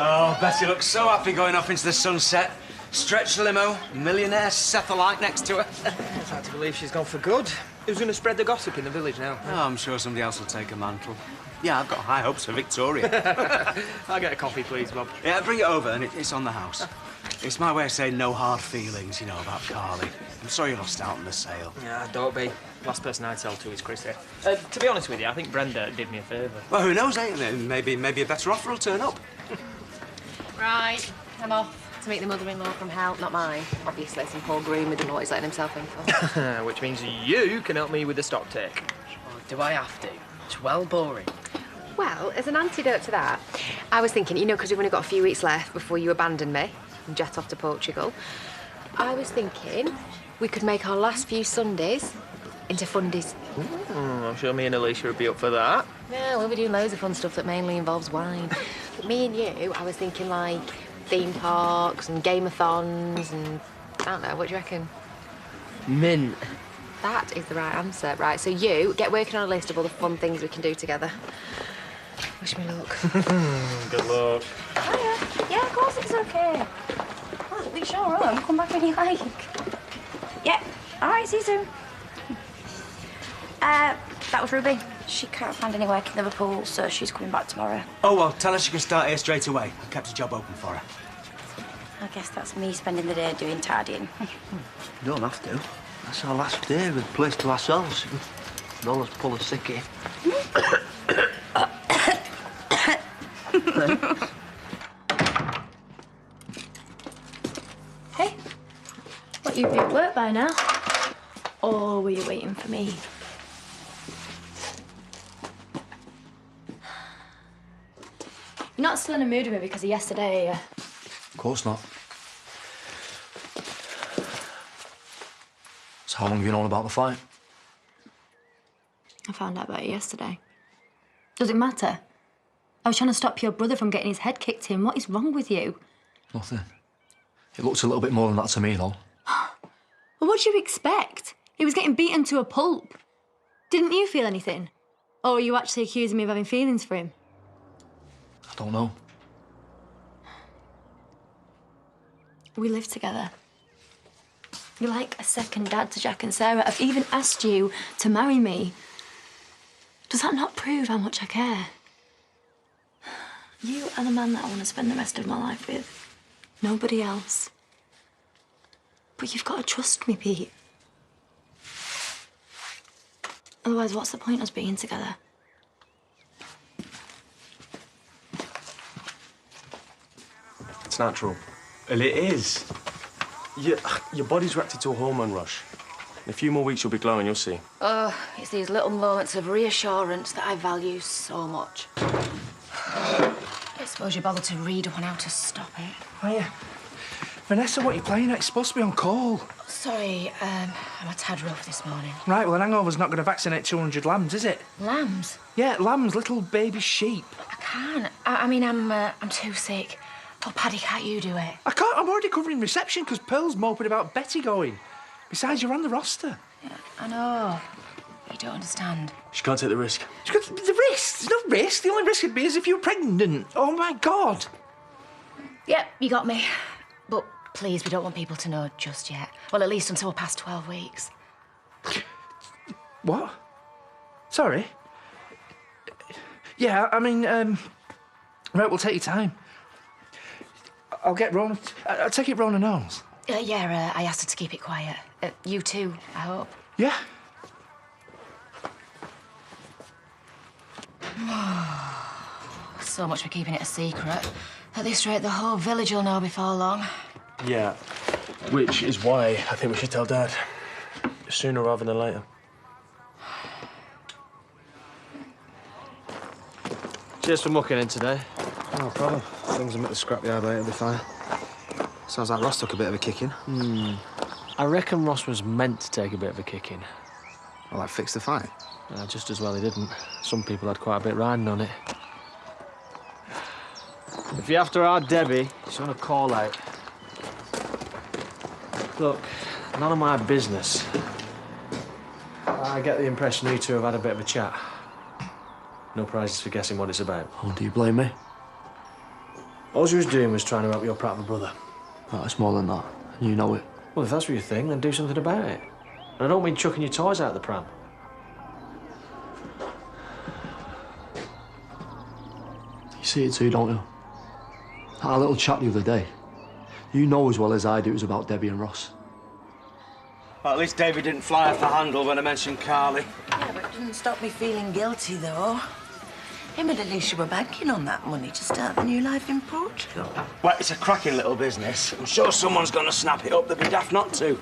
Oh, Betty looks so happy going off into the sunset. Stretch limo, millionaire Sethelite next to her. It's hard to believe she's gone for good. Who's going to spread the gossip in the village now? Oh, I'm sure somebody else will take a mantle. Yeah, I've got high hopes for Victoria. I'll get a coffee, please, Bob. Yeah, bring it over, and it's on the house. It's my way of saying no hard feelings, you know, about Carly. I'm sorry you lost out on the sale. Yeah, don't be. Last person I'd sell to is Chrissy. To be honest with you, I think Brenda did me a favour. Well, who knows, eh? Maybe a better offer will turn up. Right, I'm off to meet the mother-in-law from hell, not mine. Obviously, some poor groom who doesn't know what he's letting himself in for. Which means you can help me with the stock take. Oh, do I have to? It's well boring. Well, as an antidote to that, I was thinking, you know, because we've only got a few weeks left before you abandon me and jet off to Portugal, I was thinking we could make our last few Sundays into fundies. I'm sure me and Alicia would be up for that. Yeah, we'll be doing loads of fun stuff that mainly involves wine. But me and you, I was thinking, like, theme parks and game-a-thons and... I don't know, what do you reckon? Mint. That is the right answer. Right, so you get working on a list of all the fun things we can do together. Wish me luck. Good luck. Hiya. Yeah, of course it's okay. Oh, it's your room. Come back when you like. Yeah. All right, see you soon. That was Ruby. She can't find any work in Liverpool, so she's coming back tomorrow. Oh, well, tell her she can start here straight away. I kept a job open for her. I guess that's me spending the day doing tidying. You don't have to. That's our last day with the place to ourselves. Don't let's pull a sickie. Hey, what, you'd be at work by now? Or were you waiting for me? You're not still in a mood with me because of yesterday, are you? Of course not. So how long have you known about the fight? I found out about it yesterday. Does it matter? I was trying to stop your brother from getting his head kicked in. What is wrong with you? Nothing. It looks a little bit more than that to me, though. Well, what do you expect? He was getting beaten to a pulp. Didn't you feel anything? Or are you actually accusing me of having feelings for him? I don't know. We live together. You're like a second dad to Jack and Sarah. I've even asked you to marry me. Does that not prove how much I care? You are the man that I want to spend the rest of my life with. Nobody else. But you've got to trust me, Pete. Otherwise, what's the point of us being together? It's natural. Well, it is. Your body's reacted to a hormone rush. In a few more weeks, you'll be glowing, you'll see. Oh, it's these little moments of reassurance that I value so much. I suppose you bothered to read up on how to stop it. Oh, yeah. Vanessa, what are you playing at? It's supposed to be on call. Sorry, I'm a tad rough this morning. Right, well, an hangover's not going to vaccinate 200 lambs, is it? Lambs? Yeah, lambs, little baby sheep. I can't. I mean, I'm too sick. Oh, Paddy, can't you do it? I can't. I'm already covering reception because Pearl's moping about Betty going. Besides, you're on the roster. Yeah, I know. You don't understand. She can't take the risk. The risk? There's no risk. The only risk would be as if you were pregnant. Oh, my God. Yep, you got me. But please, we don't want people to know just yet. Well, at least until we're past 12 weeks. What? Sorry? Yeah, I mean, right, we'll take your time. I'll get Rona... I'll take it Rona knows. Yeah, I asked her to keep it quiet. You too, I hope. Yeah. So much for keeping it a secret. At this rate, the whole village will know before long. Yeah. Which is why I think we should tell Dad. Sooner rather than later. Cheers for mucking in today. No problem. Things are at the scrapyard later, it'll be fine. Sounds like Ross took a bit of a kicking. I reckon Ross was meant to take a bit of a kicking. Well, that fixed the fight. Just as well he didn't. Some people had quite a bit riding on it. If you're after our Debbie, she's on a call out. Look, none of my business. I get the impression you two have had a bit of a chat. No prizes for guessing what it's about. Oh, do you blame me? All she was doing was trying to help your proud brother. Right, it's more than that. You know it. Well, if that's what you think, then do something about it. And I don't mean chucking your toys out the pram. You see it too, don't you? Our little chat the other day. You know as well as I do it was about Debbie and Ross. Well, at least David didn't fly off the handle when I mentioned Carly. Yeah, but it didn't stop me feeling guilty, though. Him and Alicia were banking on that money to start the new life in Portugal. Well, it's a cracking little business. I'm sure someone's going to snap it up. They'd be daft not to.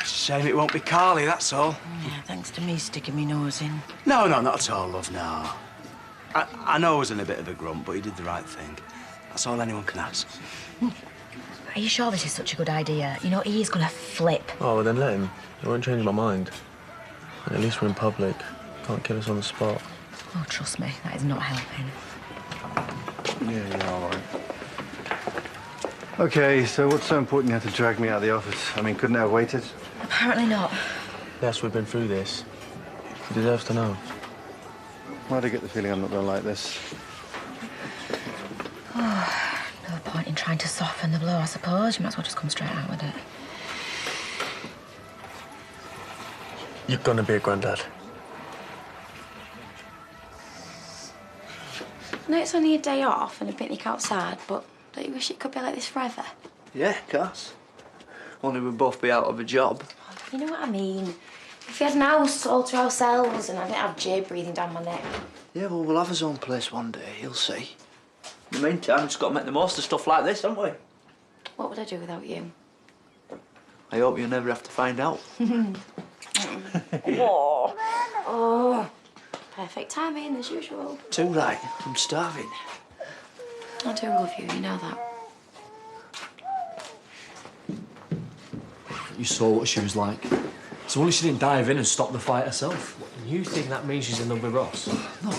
It's a shame it won't be Carly, that's all. Yeah, thanks to me sticking me nose in. No, not at all, love, no. I know I was in a bit of a grump, but he did the right thing. That's all anyone can ask. Are you sure this is such a good idea? You know, he's gonna flip. Oh, well, then let him. It won't change my mind. At least we're in public. Can't kill us on the spot. Oh, trust me, that is not helping. Yeah, you're all right. OK, so what's so important you had to drag me out of the office? I mean, couldn't I have waited? Apparently not. Yes, we've been through this. He deserves to know. Why do I get the feeling I'm not going to like this? Oh, no point in trying to soften the blow, I suppose. You might as well just come straight out with it. You're gonna be a granddad. I know it's only a day off and a picnic outside, but don't you wish it could be like this forever? Yeah, Cass. Only we'd both be out of a job. You know what I mean? If we had an house all to ourselves and I didn't have Jay breathing down my neck. Yeah, well, we'll have his own place one day, you'll see. In the meantime, we've just got to make the most of stuff like this, haven't we? What would I do without you? I hope you'll never have to find out. Oh, perfect timing, as usual. Too right. I'm starving. I do love you, you know that. You saw what she was like. So only she didn't dive in and stop the fight herself. You think that means she's in love with Ross? No.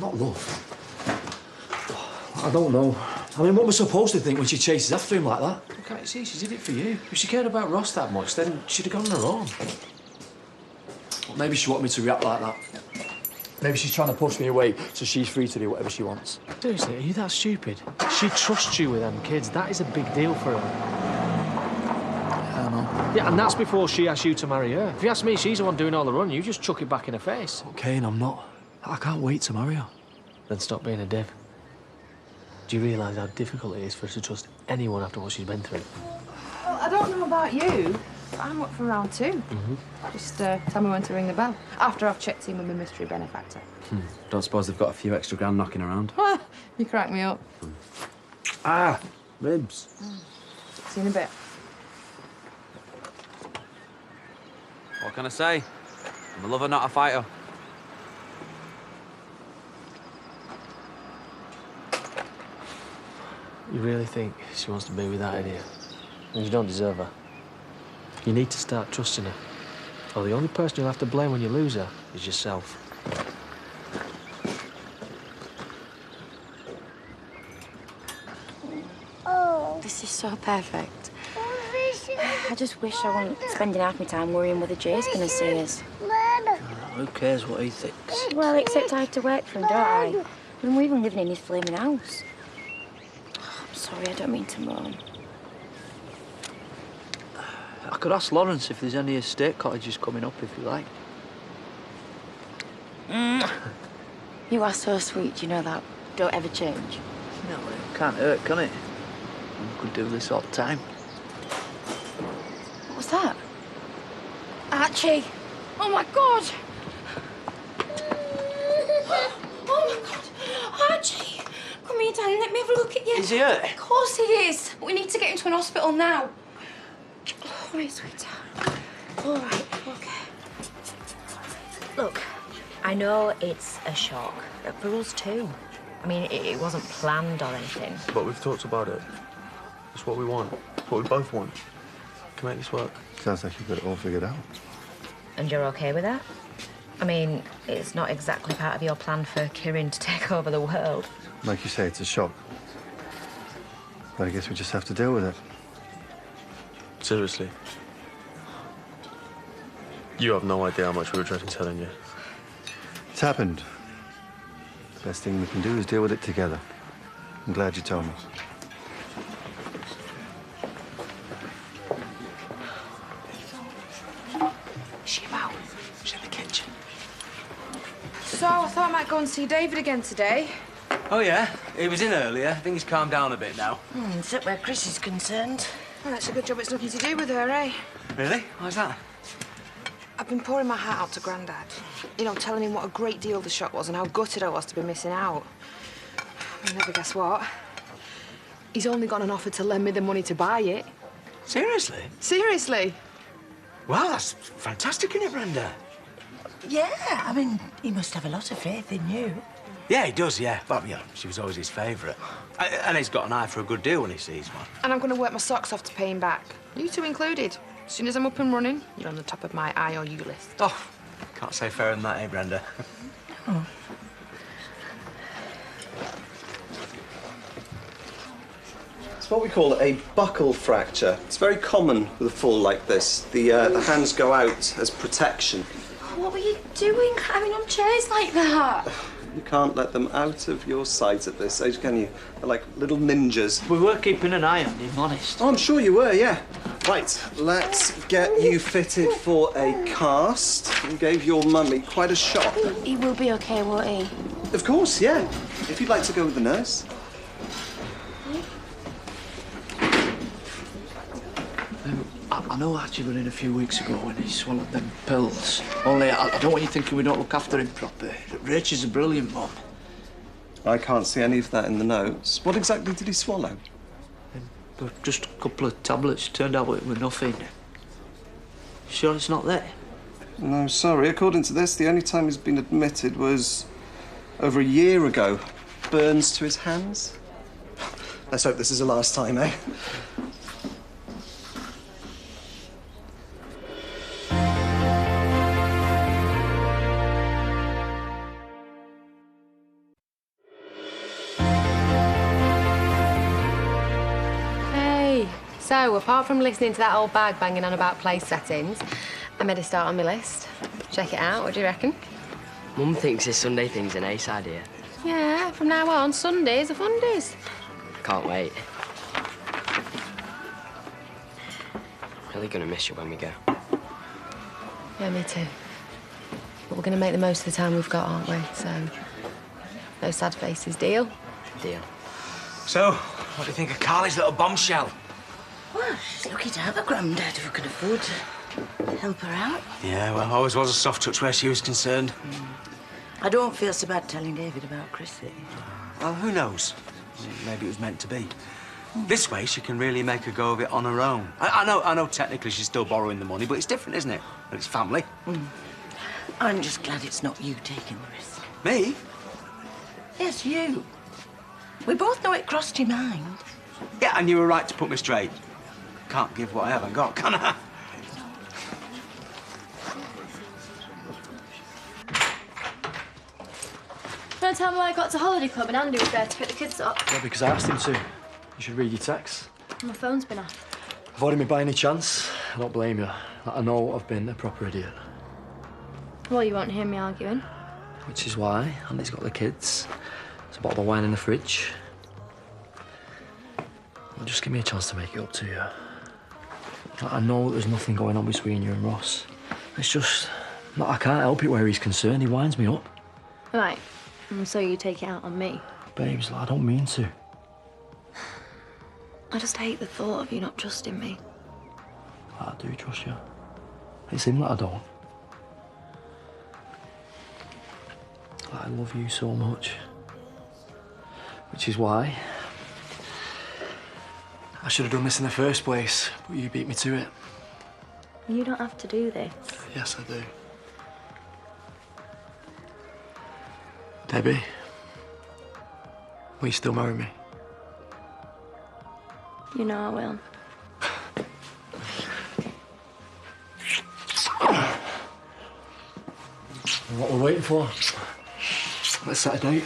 Not love. I don't know. I mean, what we're supposed to think when she chases after him like that? Can't you see? She did it for you. If she cared about Ross that much, then she'd have gone on her own. Well, maybe she wanted me to react like that. Maybe she's trying to push me away so she's free to do whatever she wants. Seriously, are you that stupid? She trusts you with them kids. That is a big deal for her. I know. Yeah, and that's before she asks you to marry her. If you ask me, she's the one doing all the running. You just chuck it back in her face. OK, and I'm not. I can't wait to marry her. Then stop being a div. Do you realise how difficult it is for her to trust anyone after what she's been through? Well, I don't know about you, but I'm up for round two. Just tell me when to ring the bell. After I've checked in with my mystery benefactor. Don't suppose they've got a few extra grand knocking around? You crack me up. Ah, ribs. See you in a bit. What can I say? I'm a lover, not a fighter. You really think she wants to be with that idiot? And you don't deserve her. You need to start trusting her. Or the only person you'll have to blame when you lose her is yourself. This is so perfect. I just wish I wasn't spending half my time worrying whether Jay's gonna see us. Who cares what he thinks? Well, except I have to work for him, don't I? And we're even living in his flaming house. I'm sorry, I don't mean to moan. I could ask Lawrence if there's any estate cottages coming up, if you like. You are so sweet, you know that. Don't ever change. No, it can't hurt, can it? We could do this all the time. What was that? Archie! Oh, my God! Oh, my God! Archie! Come here, darling, let me have a look at you. Is he hurt? Of course he is. We need to get him to an hospital now. Oh, right, sweetheart. All right, OK. Look, I know it's a shock. For us, too. I mean, it wasn't planned or anything. But we've talked about it. It's what we want. It's what we both want. Can make this work. Sounds like you've got it all figured out. And you're OK with that? I mean, it's not exactly part of your plan for Kieran to take over the world. Like you say, it's a shock. But I guess we just have to deal with it. Seriously. You have no idea how much we were dreading telling you. It's happened. Best thing we can do is deal with it together. I'm glad you told me. Is she about? She's in the kitchen. So, I thought I might go and see David again today. Oh, yeah? He was in earlier. I think he's calmed down a bit now. Except where Chris is concerned. Well, it's a good job it's nothing to do with her, eh? Really? Why's that? I've been pouring my heart out to Grandad. You know, telling him what a great deal the shot was and how gutted I was to be missing out. You'll never guess what. He's only gone and offered to lend me the money to buy it. Seriously? Seriously? Wow, that's fantastic, isn't it, Brenda? Yeah, I mean, he must have a lot of faith in you. Yeah, he does, yeah. But, yeah, she was always his favourite. And he's got an eye for a good deal when he sees one. And I'm going to work my socks off to pay him back. You two included. As soon as I'm up and running, you're on the top of my IOU list. Oh, can't say fairer than that, eh, Brenda? Oh. It's what we call a buckle fracture. It's very common with a fall like this. The hands go out as protection. What were you doing climbing on chairs like that? You can't let them out of your sight at this age, can you? They're like little ninjas. We were keeping an eye on him, honest. Oh, I'm sure you were, yeah. Right, let's get you fitted for a cast. You gave your mummy quite a shock. He will be okay, won't he? Of course, yeah. If you'd like to go with the nurse. I know I had you in a few weeks ago when he swallowed them pills. Only I don't want you thinking we don't look after him properly. Rach is a brilliant mum. I can't see any of that in the notes. What exactly did he swallow? Just a couple of tablets. Turned out it were nothing. Sure it's not there? No, sorry. According to this, the only time he's been admitted was over a year ago. Burns to his hands. Let's hope this is the last time, eh? So, apart from listening to that old bag banging on about place settings, I made a start on my list. Check it out, what do you reckon? Mum thinks this Sunday thing's an ace idea. Yeah, from now on, Sundays are fundays. Can't wait. Really gonna miss you when we go. Yeah, me too. But we're gonna make the most of the time we've got, aren't we? So, no sad faces, deal? Deal. So, what do you think of Carly's little bombshell? Well, she's lucky to have a granddad who can afford to help her out. Yeah, well, always was a soft touch where she was concerned. I don't feel so bad telling David about Chrissy. Well, who knows? Maybe it was meant to be. This way, she can really make a go of it on her own. I know technically she's still borrowing the money, but it's different, isn't it? And it's family. I'm just glad it's not you taking the risk. Me? Yes, you. We both know it crossed your mind. Yeah, and you were right to put me straight. Can't give what I haven't got, can I? Can I tell me why I got to holiday club and Andy was there to pick the kids up? Yeah, because I asked him to. You should read your text. My phone's been off. Avoiding me by any chance? I don't blame you. I know I've been a proper idiot. Well, you won't hear me arguing. Which is why Andy's got the kids. There's a bottle of wine in the fridge. Well, just give me a chance to make it up to you. I know there's nothing going on between you and Ross. It's just that I can't help it where he's concerned. He winds me up. Right. And so you take it out on me? Babes, I don't mean to. I just hate the thought of you not trusting me. I do trust you. It's him that I don't. I love you so much. Which is why I should have done this in the first place, but you beat me to it. You don't have to do this. Yes, I do. Debbie, will you still marry me? You know I will. What we're waiting for? Let's set a date.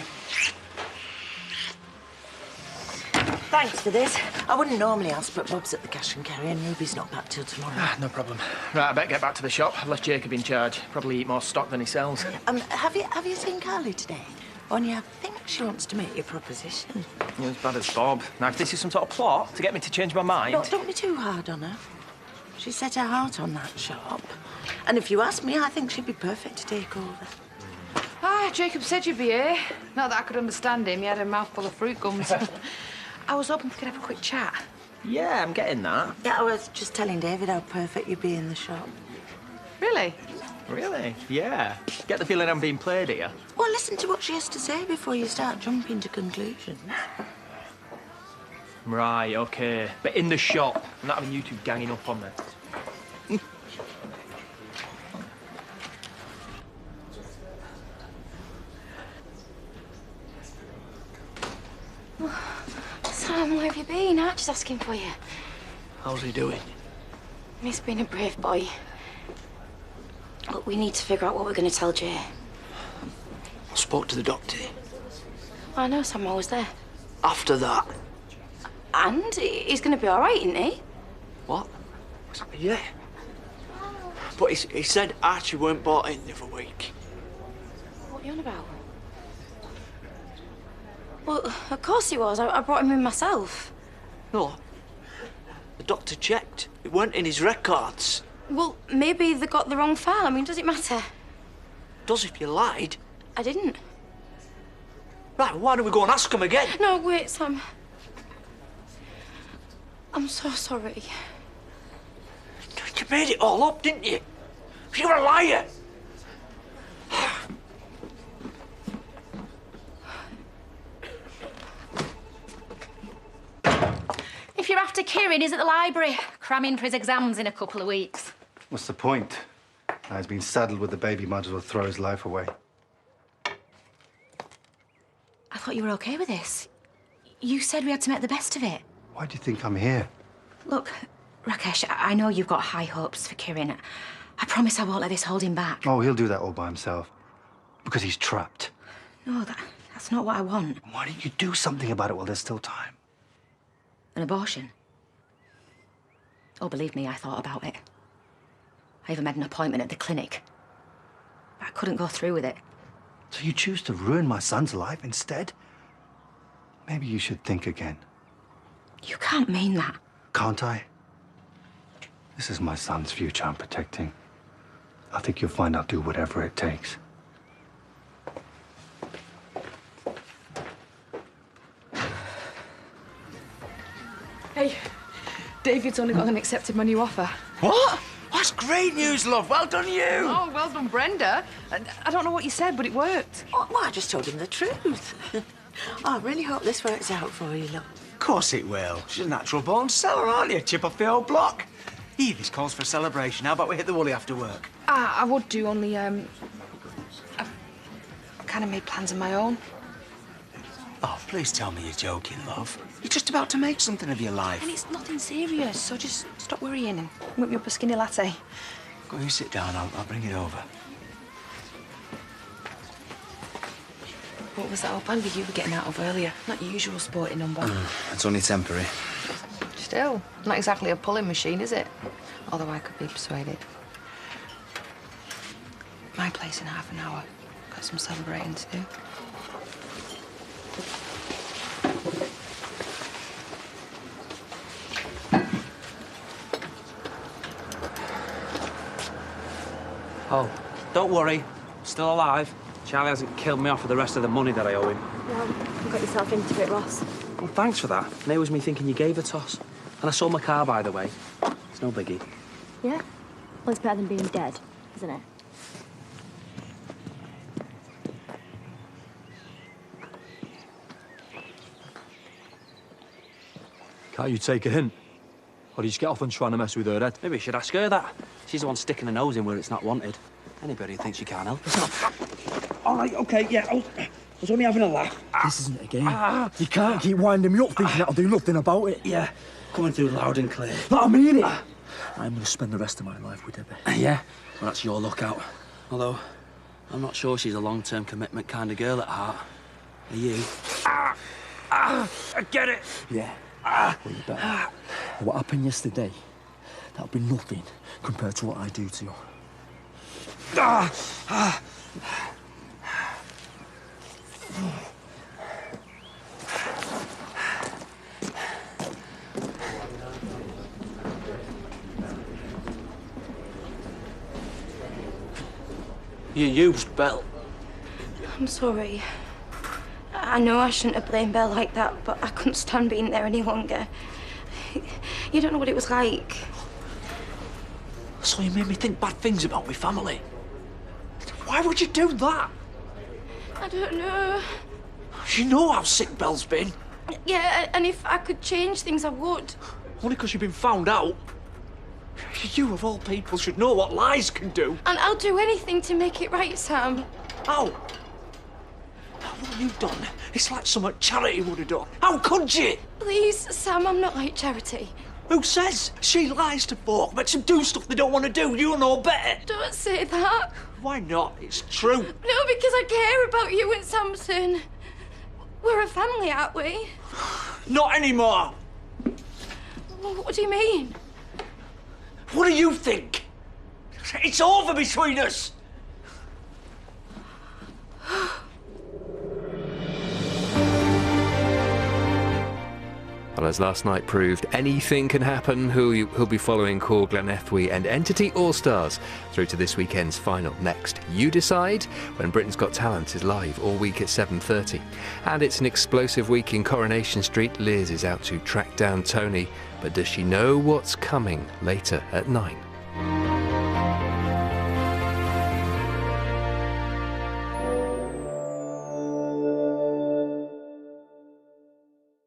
Thanks for this. I wouldn't normally ask, but Bob's at the cash and carry and Ruby's not back till tomorrow. No problem. Right, I better get back to the shop. I've left Jacob in charge. Probably eat more stock than he sells. Have you seen Carly today? Only I think she wants to make you a proposition. You're as bad as Bob. Now, if this is some sort of plot to get me to change my mind... No, don't be too hard on her. She set her heart on that shop. And if you ask me, I think she'd be perfect to take over. Ah, Jacob said you'd be here. Not that I could understand him. He had a mouthful of fruit gums. I was hoping we could have a quick chat. Yeah, I'm getting that. Yeah, I was just telling David how perfect you'd be in the shop. Really? Really? Yeah. Get the feeling I'm being played here. Well, listen to what she has to say before you start jumping to conclusions. Right, OK. But in the shop, I'm not having you two ganging up on me. Sam, where have you been? Archie's asking for you. How's he doing? He's been a brave boy. Look, we need to figure out what we're going to tell Jay. I spoke to the doctor. I know Sam was there. After that. And he's going to be all right, isn't he? What? Yeah. But he said Archie weren't bought in the other week. What are you on about? Well, of course he was. I brought him in myself. No. The doctor checked. It weren't in his records. Well, maybe they got the wrong file. I mean, does it matter? Does if you lied. I didn't. Right, why don't we go and ask him again? No, wait, Sam. I'm so sorry. You made it all up, didn't you? You're a liar. If you're after Kieran, he's at the library, cramming for his exams in a couple of weeks. What's the point? Now he's been saddled with the baby, might as well throw his life away. I thought you were okay with this. You said we had to make the best of it. Why do you think I'm here? Look, Rakesh, I know you've got high hopes for Kieran. I promise I won't let this hold him back. Oh, he'll do that all by himself. Because he's trapped. No, that's not what I want. Why don't you do something about it while there's still time? An abortion? Oh, believe me, I thought about it. I even made an appointment at the clinic. But I couldn't go through with it. So you choose to ruin my son's life instead? Maybe you should think again. You can't mean that. Can't I? This is my son's future I'm protecting. I think you'll find I'll do whatever it takes. Hey, David's only gone and accepted my new offer. What? That's great news, love. Well done, you. Oh, well done, Brenda. I don't know what you said, but it worked. Oh, well, I just told him the truth. Oh, I really hope this works out for you, look. Of course it will. She's a natural-born seller, aren't you? Chip off the old block. Eve, this calls for a celebration. How about we hit the Woolly after work? I would do, only, I've kind of made plans of my own. Oh, please tell me you're joking, love. You're just about to make something of your life. And it's nothing serious, so just stop worrying and whip me up a skinny latte. Go, you sit down. I'll bring it over. What was that old bandy you were getting out of earlier? Not your usual sporting number. It's only temporary. Still, not exactly a pulling machine, is it? Although I could be persuaded. My place in half an hour. Got some celebrating to do. Oh, don't worry. Still alive. Charlie hasn't killed me off for the rest of the money that I owe him. Well, you got yourself into it, Ross. Well, thanks for that. And it was me thinking you gave a toss. And I sold my car, by the way. It's no biggie. Yeah? Well, it's better than being dead, isn't it? Can't you take a hint? Or do you just get off and trying to mess with her head? Maybe you should ask her that. She's the one sticking her nose in where it's not wanted. Anybody who thinks you can't help herself. All right, OK, yeah. I was only having a laugh. This isn't a game. You can't keep winding me up thinking I'll do nothing about it. Yeah, coming through loud and clear. But I mean it. I'm going to spend the rest of my life with Debbie. Yeah? Well, that's your lookout. Although, I'm not sure she's a long-term commitment kind of girl at heart. Are you? I get it. Yeah. Well, you better. What happened yesterday, that'll be nothing compared to what I do to you. You used Belle. I'm sorry. I know I shouldn't have blamed Belle like that, but I couldn't stand being there any longer. You don't know what it was like. So you made me think bad things about my family. Why would you do that? I don't know. You know how sick Belle's been. Yeah, and if I could change things, I would. Only because you've been found out. You, of all people, should know what lies can do. And I'll do anything to make it right, Sam. How? What you've done, it's like something Charity would have done. How could you? Please, Sam, I'm not like Charity. Who says? She lies to folk, makes them do stuff they don't want to do. You know better. Don't say that. Why not? It's true. No, because I care about you and Samson. We're a family, aren't we? Not anymore. What do you mean? What do you think? It's over between us. Well, as last night proved, anything can happen. Who'll be following Core Glenethwy and Entity All-Stars through to this weekend's final. Next, You Decide, when Britain's Got Talent is live all week at 7:30. And it's an explosive week in Coronation Street. Liz is out to track down Tony, but does she know what's coming later at 9?